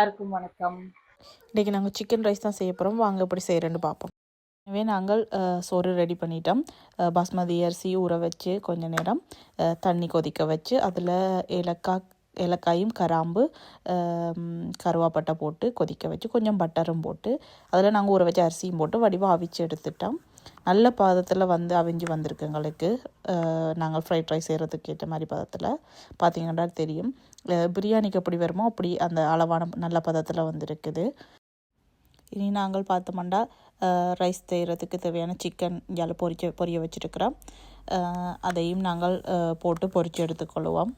எல்லாருக்கும் வணக்கம். இன்றைக்கி நாங்கள் சிக்கன் ரைஸ் தான் செய்ய போகிறோம். வாங்க எப்படி செய்கிறேன்னு பார்ப்போம். எனவே நாங்கள் சோறு ரெடி பண்ணிட்டோம். பாஸ்மதி அரிசி ஊற வச்சு கொஞ்ச நேரம் தண்ணி கொதிக்க வச்சு அதில் ஏலக்காயும் கராம்பு கருவாப்பட்டை போட்டு கொதிக்க வச்சு கொஞ்சம் பட்டரும் போட்டு அதில் நாங்கள் ஊற வச்ச அரிசியும் போட்டு வடிவாக அவிச்சு எடுத்துட்டோம். நல்ல பதத்தில் அவிஞ்சு வந்திருக்கு எங்களுக்கு. நாங்கள் ஃப்ரைட் ரைஸ் செய்கிறதுக்கு ஏற்ற மாதிரி பதத்தில் பார்த்திங்கன்னா தெரியும். பிரியாணிக்கு எப்படி வருமோ அப்படி அந்த அளவான நல்ல பதத்தில் வந்திருக்குது. இனி நாங்கள் பார்த்தோம்னா ரைஸ் செய்கிறதுக்கு தேவையான சிக்கன் இங்கே பொரிய வச்சுருக்கிறோம். அதையும் நாங்கள் போட்டு பொரித்து எடுத்துக்கொள்வோம்.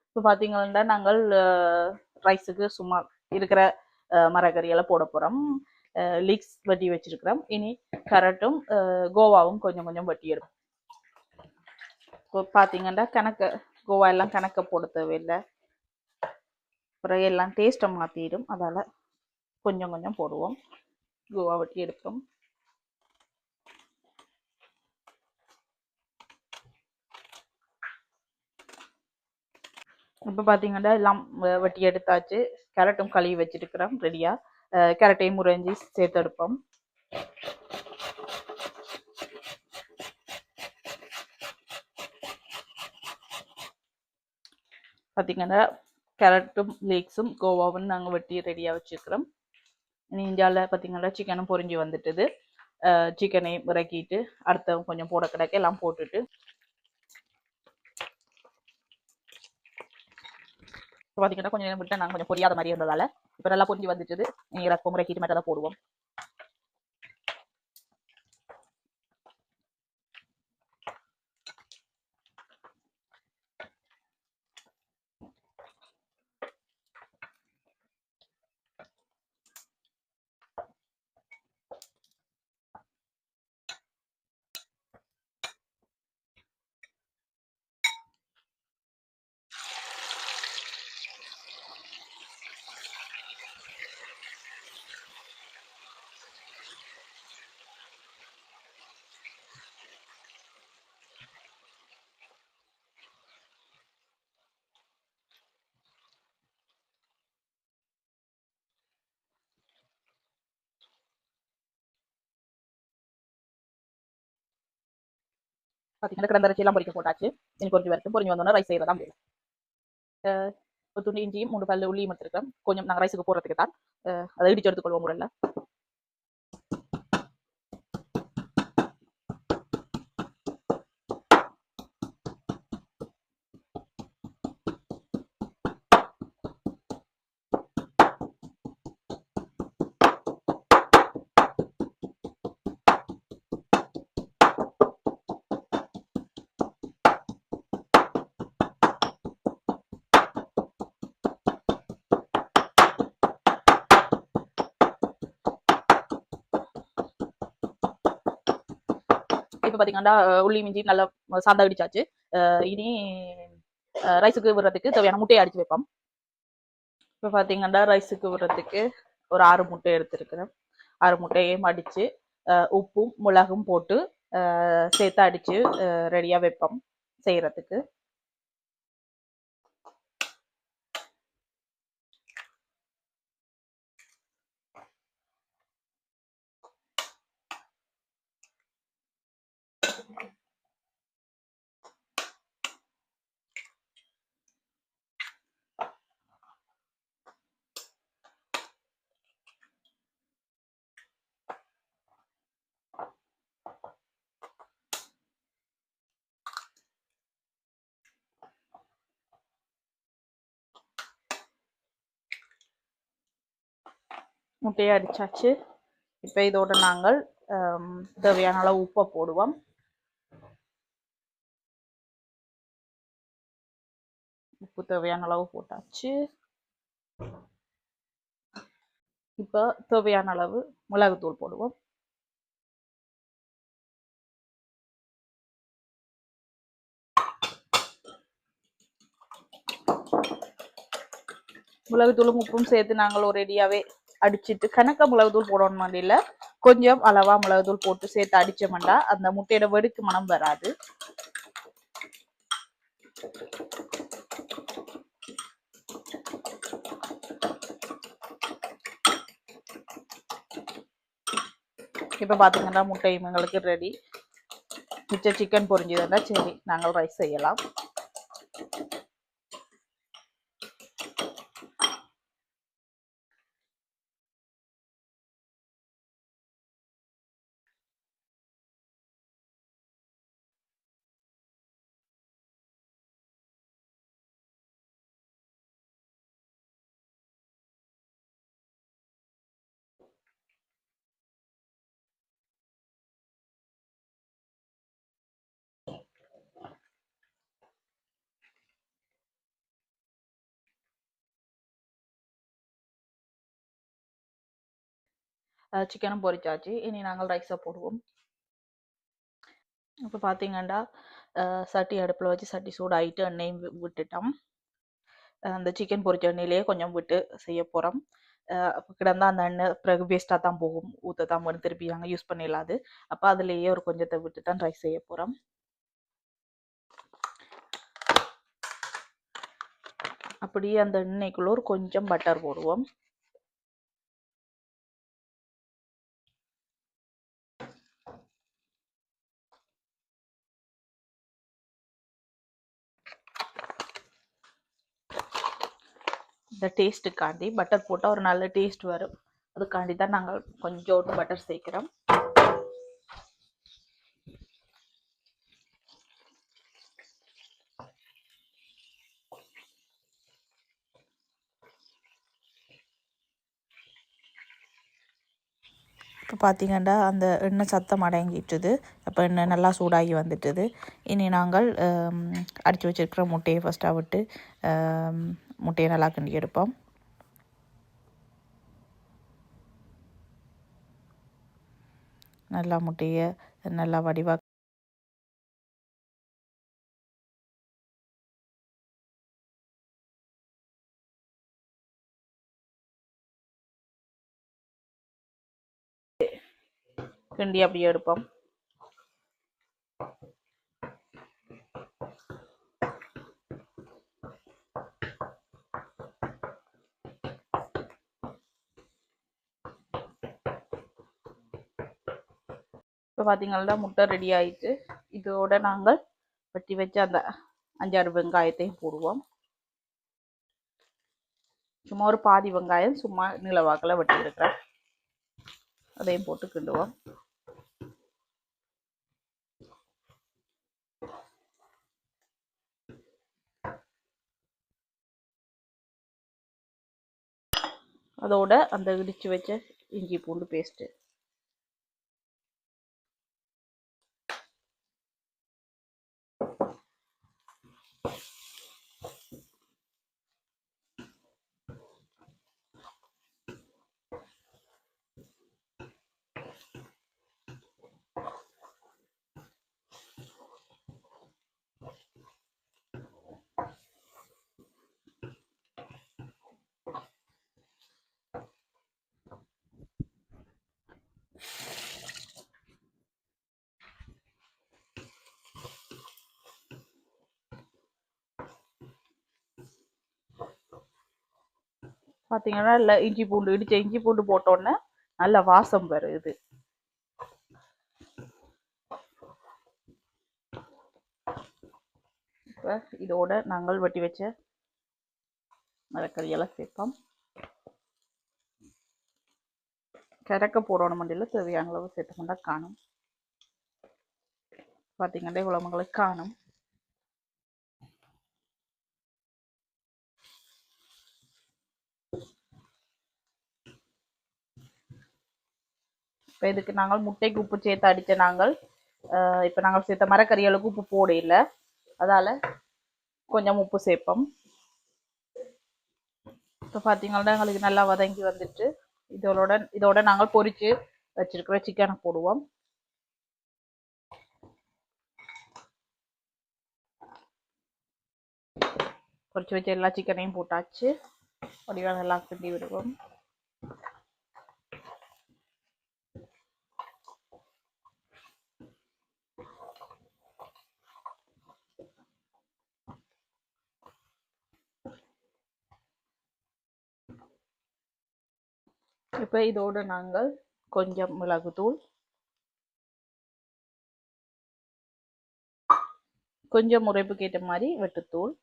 இப்போ பார்த்தீங்கன்னா நாங்கள் ரைஸுக்கு சும்மா இருக்கிற மரக்கறியெல்லாம் போட போகிறோம். லீக்ஸ் வெட்டி வச்சிருக்கிறோம். இனி கரட்டும் கோவாவும் கொஞ்சம் கொஞ்சம் வெட்டி எடுப்போம். இப்போ பார்த்தீங்கன்னா கோவா எல்லாம் கணக்க போட தேவையில்லை. அப்புறம் எல்லாம் டேஸ்ட்டை மாற்றிடும். அதால் கொஞ்சம் கொஞ்சம் போடுவோம். கோவா வெட்டி எடுப்போம். இப்போ பார்த்தீங்கன்னா எல்லாம் வெட்டி எடுத்தாச்சு. கேரட்டும் கழுவி வச்சுருக்கிறோம் ரெடியாக. கேரட்டையும் முறைஞ்சி சேர்த்து எடுப்போம். பார்த்தீங்கன்னா கேரட்டும் லீக்ஸும் கோவாவும் நாங்கள் வெட்டி ரெடியாக வச்சுருக்கிறோம். இந்தியாவில் பார்த்தீங்கன்னா சிக்கனும் பொரிஞ்சு வந்துட்டுது. சிக்கனையும் இறக்கிட்டு அடுத்த கொஞ்சம் போட கிடக்க எல்லாம் போட்டுட்டு பார்த்தீங்கன்னா கொஞ்சம் நேரம் விட்டு நாங்கள் கொஞ்சம் பொரியாத மாதிரி இருந்ததால் இப்போ நல்லா பொரிஞ்சு வந்துட்டுது. இறக்கும் இறக்கிட்டு மட்டும் தான் போடுவோம். பார்த்தீங்கன்னா கிடந்தரைச்சி எல்லாம் பொரிக்க போட்டாச்சு. இனி பொரிஞ்சு வரட்டும். பொரிஞ்சு வந்தோன்னா ரைஸ் செய்யறதா முடியல. ஒரு துண்டு இஞ்சியும் 3 பல்லு உள்ளியும் எடுத்துருக்கோம். கொஞ்சம் நாங்கள் ரைஸுக்கு போடுறதுக்கு தான் அதை இடிச்சு எடுத்துக்கொள்வோம் முறையில். இப்போ பார்த்தீங்கன்னா உள்ளி மிஞ்சி நல்லா சாந்தா அடிச்சாச்சு. இனி ரைஸுக்கு விடுறதுக்கு தேவையான முட்டையை அடிச்சு வைப்போம். இப்போ பார்த்தீங்கன்னா ரைஸுக்கு விடுறதுக்கு ஒரு 6 முட்டை எடுத்துருக்கிறேன். 6 முட்டையையும் அடித்து உப்பும் மிளகும் போட்டு சேர்த்து அடித்து ரெடியாக வைப்போம் செய்கிறதுக்கு. முட்டையை அடிச்சாச்சு. இப்போ இதோட நாங்கள் தேவையான அளவு உப்பை போடுவோம். உப்பு தேவையான அளவு போட்டாச்சு. இப்போ தேவையான அளவு மிளகுத்தூள் போடுவோம். மிளகுத்தூளும் உப்பும் சேர்த்து நாங்கள் ஒரு ரெடியாகவே அடிச்சிட்டு கணக்க மிளகுத்தூள் போடணும் மண்டியில் கொஞ்சம் அளவா மிளகுத்தூள் போட்டு சேர்த்து அடிச்சோம்னா அந்த முட்டையோட வெடுக்கு மனம் வராது. இப்போ பார்த்தீங்கன்னா முட்டை எங்களுக்கு ரெடி. மிச்ச சிக்கன் பொரிஞ்சதுன்னா சரி நாங்கள் ரைஸ் செய்யலாம். சிக்கனும் பொரிச்சாச்சு. இனி நாங்கள் ரைஸை போடுவோம். இப்போ பார்த்தீங்கன்னா சட்டி அடுப்பில் வச்சு சட்டி சூடாகிட்டு எண்ணெயும் விட்டுட்டோம். அந்த சிக்கன் பொரிச்ச எண்ணெயிலேயே கொஞ்சம் விட்டு செய்ய போகிறோம். கிடந்தா அந்த எண்ணெய் பிறகு வேஸ்ட்டாக தான் போகும், ஊற்ற தான் போகும், திருப்பி நாங்கள் யூஸ் பண்ணிடலாது. அப்போ அதுலேயே ஒரு கொஞ்சத்தை விட்டு தான் ரைஸ் செய்ய போகிறோம். அப்படியே அந்த எண்ணெய்க்குள்ள ஒரு கொஞ்சம் பட்டர் போடுவோம். இந்த டேஸ்ட்டுக்காண்டி பட்டர் போட்டால் ஒரு நல்ல டேஸ்ட் வரும். அதுக்காண்டி தான் நாங்கள் கொஞ்சோண்டு பட்டர் சேர்க்கிறோம். இப்போ பார்த்தீங்கன்னா அந்த எண்ணெய் சத்தம் அடங்கிட்டுது. அப்போ எண்ணெய் நல்லா சூடாகி வந்துட்டுது. இனி நாங்கள் அடித்து வச்சுருக்கிற முட்டையை ஃபஸ்ட்டாக விட்டு முட்டையை நல்லா கிண்டி எடுப்போம். நல்லா முட்டையை நல்லா வடிவாக கிண்டி அப்படியே எடுப்போம். இப்போ பார்த்தீங்கன்னா முட்டை ரெடி ஆயிட்டு இதோட நாங்கள் வெட்டி வச்சு அந்த 5-6 வெங்காயத்தையும் போடுவோம். சும்மா ஒரு பாதி வெங்காயம் சும்மா நீளவாக்கில் வெட்டி இருக்கிறேன். அதையும் போட்டு கிண்டுவோம். அதோட அந்த இடித்து வச்ச இஞ்சி பூண்டு பேஸ்ட்டு பார்த்தீங்கன்னா இல்லை இடித்த இஞ்சி பூண்டு போட்டோன்னே நல்ல வாசம் வருது. இப்போ இதோட நாங்கள் வெட்டி வச்ச மரக்கறியெல்லாம் சேர்ப்போம். கறக்க போடணும் மண்டியில் தேவையான அளவு சேர்த்தோம்னா காணும். பார்த்தீங்கன்னா இவ்வளோ காணும். இப்போ இதுக்கு நாங்கள் முட்டைக்கு உப்பு சேர்த்து அடித்த நாங்கள் இப்போ நாங்கள் சேர்த்த மரக்கறிகளுக்கு உப்பு போட இல்லை, அதால் கொஞ்சம் உப்பு சேர்ப்போம். இப்போ பார்த்தீங்கன்னா எங்களுக்கு நல்லா வதங்கி வந்துட்டு இதோட நாங்கள் பொரித்து வச்சிருக்கிற சிக்கனை போடுவோம். பொரிச்சு வச்ச எல்லா சிக்கனையும் போட்டாச்சு. வடிவாக நல்லா கிண்டி விடுவோம். இப்போ இதோடு நாங்கள் கொஞ்சம் மிளகுத்தூள், கொஞ்சம் உரைப்புக்கு ஏற்ற மாதிரி வெட்டுத்தூள்,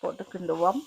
போட்டு கிண்டுவோம்.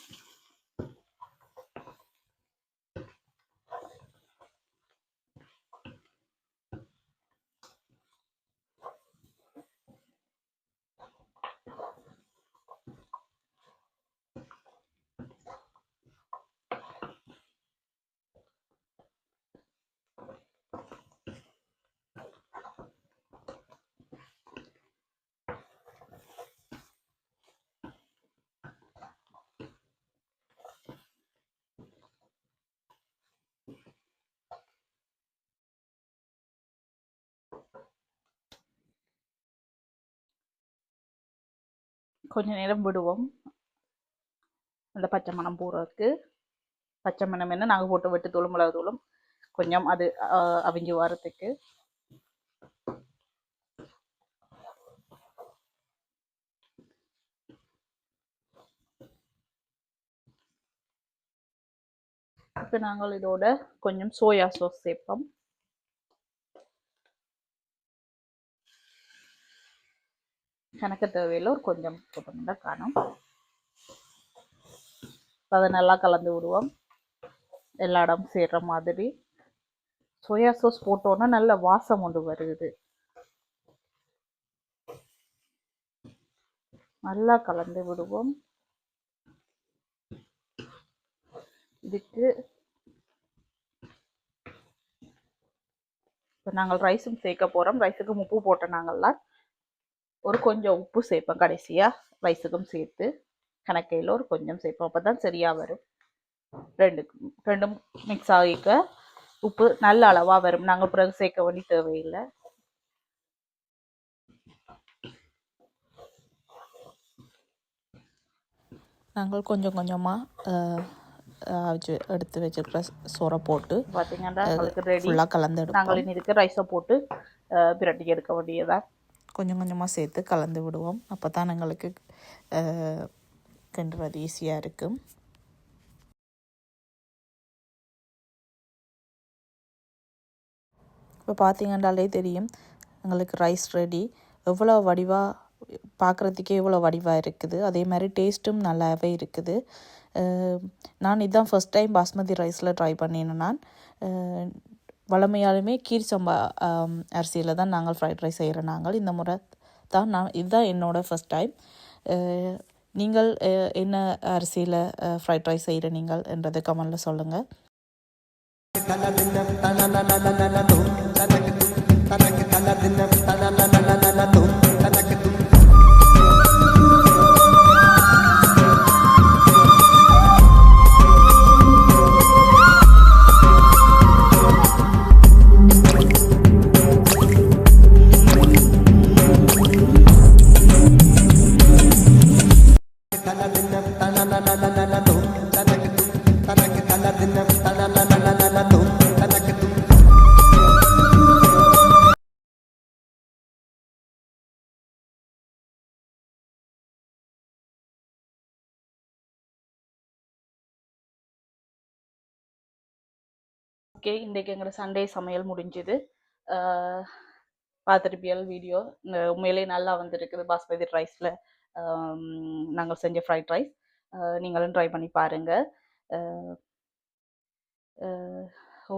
கொஞ்ச நேரம் விடுவோம் அந்த பச்சை மணம் போகிறதுக்கு. பச்சை மணம் என்ன நாங்கள் போட்டு வெட்டுத்தூளும் மிளகுத்தூளும் கொஞ்சம் அது அவிஞ்சு வரத்துக்கு. இப்போ நாங்கள் இதோட கொஞ்சம் சோயா சாஸ் சேர்ப்போம். கணக்கு தேவையில் ஒரு கொஞ்சம் போட்டோம்னா காணும். அதை நல்லா கலந்து விடுவோம் எல்லா இடம் சேர்ற மாதிரி. சோயா சாஸ் போட்டோன்னா நல்ல வாசம் ஒன்று வருது. நல்லா கலந்து விடுவோம். இதுக்கு இப்போ நாங்கள் ரைஸும் சேர்க்க போகிறோம். ரைஸுக்கு உப்பு போட்ட நாங்கள்லாம் ஒரு கொஞ்சம் உப்பு சேர்ப்போம் கடைசியாக ரைஸுக்கும் சேர்த்து. கணக்கையில் ஒரு கொஞ்சம் சேர்ப்போம், அப்போ தான் சரியாக வரும். ரெண்டும் மிக்ஸ் ஆகிக்க உப்பு நல்ல அளவாக வரும். நாங்கள் பிறகு சேர்க்க வேண்டிய தேவையில்லை. நாங்கள் கொஞ்சம் கொஞ்சமாக எடுத்து வச்சுருக்கிற சோறை போட்டு பார்த்தீங்கன்னா எங்களுக்கு ரெடி. ஃபுல்லாக கலந்து எடுப்போம். நாங்கள் இனி இதுக்கு ரைஸை போட்டு பிரட்டி எடுக்க வேண்டியதான். கொஞ்சம் கொஞ்சமாக சேர்த்து கலந்து விடுவோம். அப்போ தான் எங்களுக்கு கிண்டுறது ஈஸியாக இருக்கும். இப்போ பார்த்தீங்கன்னாலே தெரியும் எங்களுக்கு ரைஸ் ரெடி. எவ்வளோ வடிவாக பார்க்குறதுக்கே எவ்வளோ வடிவாக இருக்குது. அதே மாதிரி டேஸ்ட்டும் நல்லாவே இருக்குது. நான் இதுதான் ஃபஸ்ட் டைம் பாஸ்மதி ரைஸில் ட்ரை பண்ணினேன். நான் வளமையாலுமே கீர் சம்பா அரிசியில் தான் நாங்கள் ஃப்ரைட் ரைஸ் செய்கிறோம். நாங்கள் இந்த முறை தான் இதுதான் என்னோடய ஃபஸ்ட் டைம். நீங்கள் என்ன அரிசியில் ஃப்ரைட் ரைஸ் செய்கிற நீங்கள் என்றதை கமெண்டில் சொல்லுங்கள். ஓகே, இன்றைக்கு எங்களோட சண்டே சமையல் முடிஞ்சுது. பார்த்துருப்பியல் வீடியோ. உண்மையிலே நல்லா வந்துருக்குது பாஸ்மதி ரைஸில் நாங்கள் செஞ்ச ஃப்ரைட் ரைஸ். நீங்களும் ட்ரை பண்ணி பாருங்கள்.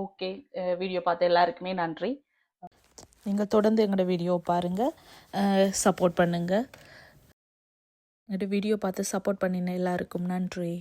ஓகே, வீடியோ பார்த்த எல்லாருக்குமே நன்றி. நீங்கள் தொடர்ந்து எங்களோட வீடியோ பாருங்கள், சப்போர்ட் பண்ணுங்கள். எங்களோட வீடியோ பார்த்து சப்போர்ட் பண்ணின எல்லாருக்கும் நன்றி.